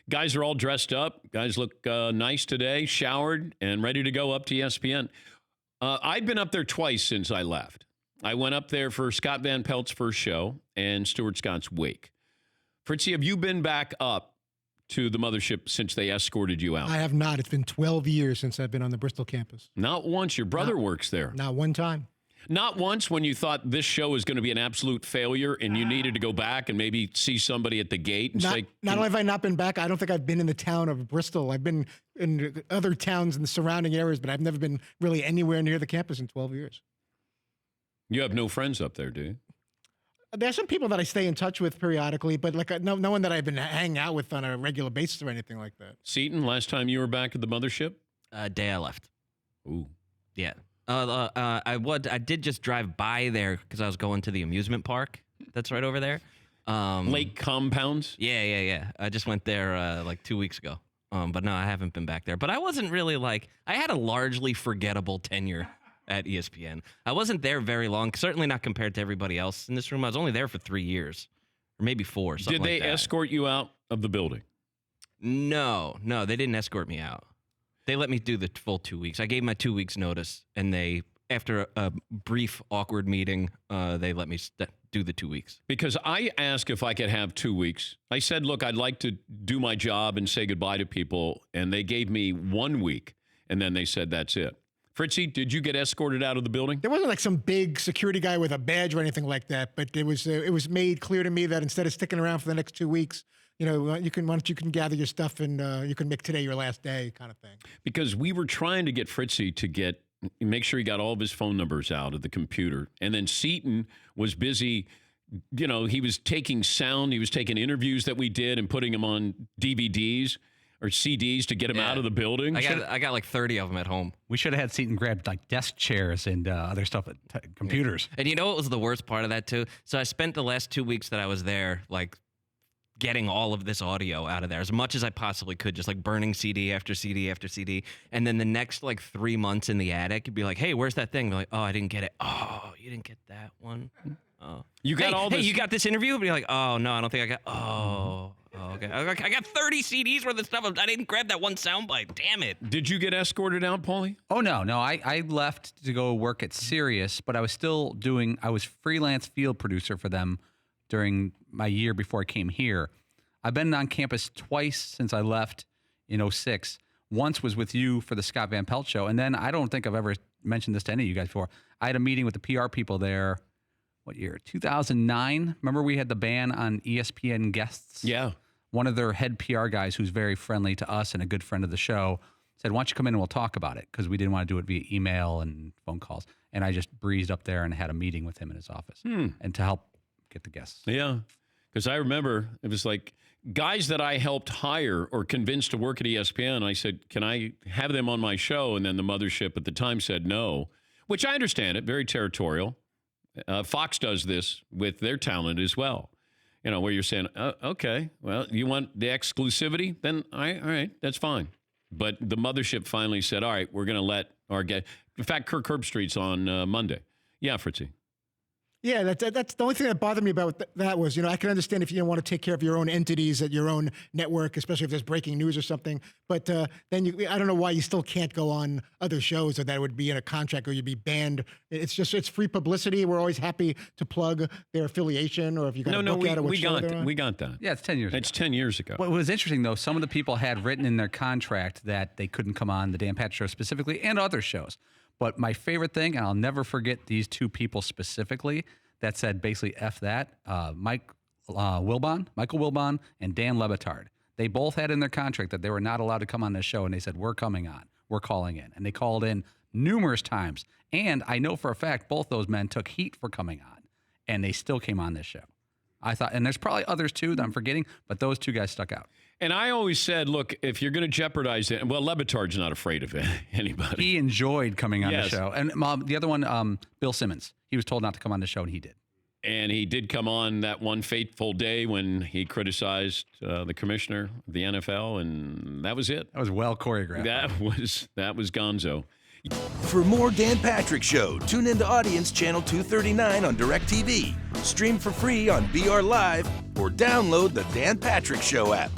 Guys are all dressed up. Guys look nice today, showered, and ready to go up to ESPN. I've been up there twice since I left. I went up there for Scott Van Pelt's first show and Stuart Scott's wake. Fritzy, have you been back up to the mothership since they escorted you out? I have not. It's been 12 years since I've been on the Bristol campus. Not once. Your brother works there. Not one time. Not once when you thought this show was going to be an absolute failure and you needed to go back and maybe see somebody at the gate and say... Not only have I not been back, I don't think I've been in the town of Bristol. I've been in other towns in the surrounding areas, but I've never been really anywhere near the campus in 12 years. You have no friends up there, do you? There's some people that I stay in touch with periodically, but like no one that I've been hanging out with on a regular basis or anything like that. Seton, last time you were back at the mothership? Day I left. Ooh. Yeah. I did just drive by there because I was going to the amusement park that's right over there. Lake Compounds? Yeah. I just went there like 2 weeks ago. But no, I haven't been back there. But I wasn't really I had a largely forgettable tenure at ESPN. I wasn't there very long, certainly not compared to everybody else in this room. I was only there for 3 years, or maybe 4, something like that. Did they escort you out of the building? No, they didn't escort me out. They let me do the full 2 weeks. I gave my 2 weeks notice, and they, after a brief, awkward meeting, they let me do the 2 weeks. Because I asked if I could have 2 weeks. I said, look, I'd like to do my job and say goodbye to people, and they gave me 1 week, and then they said that's it. Fritzy, did you get escorted out of the building? There wasn't like some big security guy with a badge or anything like that, but it was made clear to me that instead of sticking around for the next 2 weeks, you can gather your stuff and you can make today your last day, kind of thing. Because we were trying to get Fritzy to make sure he got all of his phone numbers out of the computer, and then Seton was busy. He was taking sound, he was taking interviews that we did and putting them on DVDs. Or CDs to get him out of the building. I got like 30 of them at home. We should have had Seton grab like desk chairs and other stuff at computers. And you know what was the worst part of that too? So I spent the last 2 weeks that I was there, like getting all of this audio out of there as much as I possibly could, just like burning CD after CD after CD. And then the next like 3 months in the attic, you'd be like, hey, where's that thing? Be like, oh, I didn't get it. Oh, you didn't get that one. Oh, you got all this. Hey, you got this interview? But you're like, oh no, I don't think I got. Oh, okay. I got 30 CDs worth of stuff. I didn't grab that one soundbite. Damn it. Did you get escorted out, Paulie? Oh no. I left to go work at Sirius, but I was still I was freelance field producer for them during my year before I came here. I've been on campus twice since I left in 2006. Once was with you for the Scott Van Pelt show, and then I don't think I've ever mentioned this to any of you guys before. I had a meeting with the PR people there. What year? 2009. Remember we had the ban on ESPN guests? Yeah. One of their head PR guys, who's very friendly to us and a good friend of the show, said, why don't you come in and we'll talk about it? Because we didn't want to do it via email and phone calls. And I just breezed up there and had a meeting with him in his office and to help get the guests. Yeah. Because I remember it was like guys that I helped hire or convince to work at ESPN. I said, can I have them on my show? And then the mothership at the time said no, which I understand it, very territorial. Fox does this with their talent as well. Where you're saying, okay, well, you want the exclusivity? Then, all right, that's fine. But the mothership finally said, all right, we're going to let our guy. In fact, Kirk Herbstreit's on Monday. Yeah, Fritzy. Yeah, that's the only thing that bothered me about that was, I can understand if you don't want to take care of your own entities at your own network, especially if there's breaking news or something. But then I don't know why you still can't go on other shows, or that would be in a contract, or you'd be banned. It's free publicity. We're always happy to plug their affiliation, or if you got to look at it. We got that. Yeah, it's 10 years ago. It's 10 years ago. What was interesting, though, some of the people had written in their contract that they couldn't come on the Dan Patrick Show specifically and other shows. But my favorite thing, and I'll never forget these two people specifically that said basically F that, Michael Wilbon and Dan Le Batard. They both had in their contract that they were not allowed to come on this show, and they said, we're coming on. We're calling in. And they called in numerous times. And I know for a fact both those men took heat for coming on, and they still came on this show. I thought, and there's probably others too that I'm forgetting, but those two guys stuck out. And I always said, look, if you're going to jeopardize it, well, Le Batard's not afraid of anybody. He enjoyed coming on the show. And the other one, Bill Simmons, he was told not to come on the show, and he did. And he did come on that one fateful day when he criticized the commissioner of the NFL, and that was it. That was well choreographed. That was gonzo. For more Dan Patrick Show, tune into Audience Channel 239 on DirecTV. Stream for free on BR Live or download the Dan Patrick Show app.